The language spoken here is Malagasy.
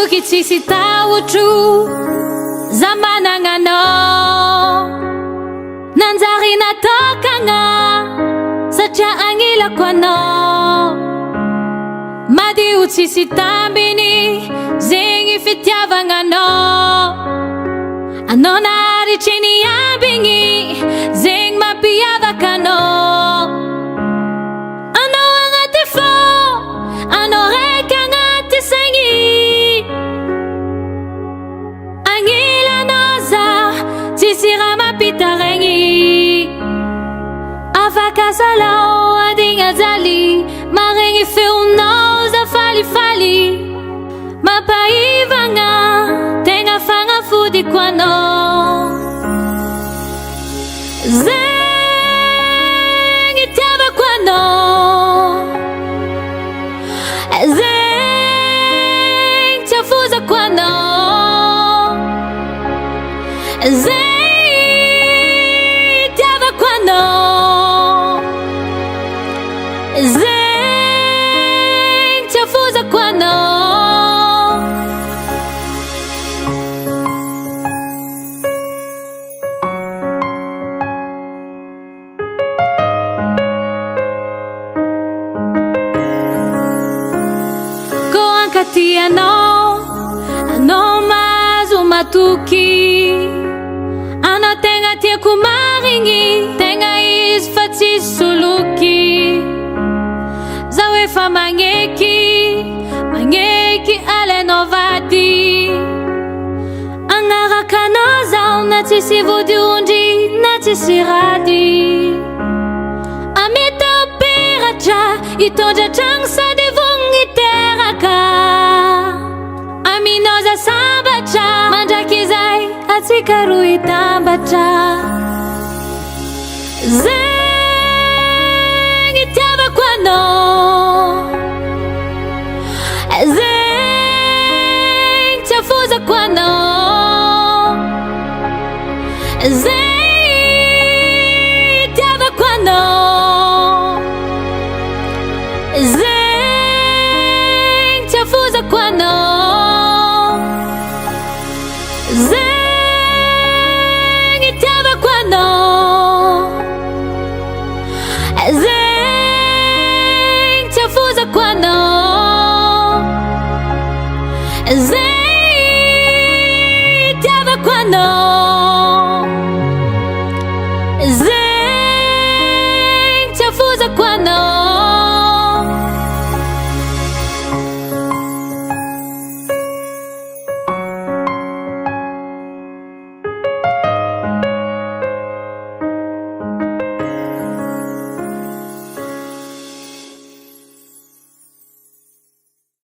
Tsisita utru zamanangano nanjary natokagna satria agnilakoano madio tsisy tambiny zegny fitiavagnano anao naharitry ny ambigny zegny mampiavakano anao agnaty fo anao raiky agnaty saigny tsisy raha mampitaregny afaka salao adigna jaly maregny feonao zafalifaly mampaivagna tegna fagnafodiko anao zegny tiavako anao zegny tiafozako anao zegny tiavako anao zegny tiafozako anao ko ankati anao anao mahazo matoky anao tegna tiako marigny tegna izy fa tsisy soloky zaho efa magneky alainao vady agnarakanao zaho na tsisy vodiondry na tsisy rady amitao-peratra hitondra tragno sady vogniteraka aminao za sambatra mandraky izay atsika roa hitambatra zegny tiavako anao zegny tiafozako anao zegny tiavako anao zegny tiafozako anao zegny tiavako anao zegny tiafozako anao zegny tiavako anao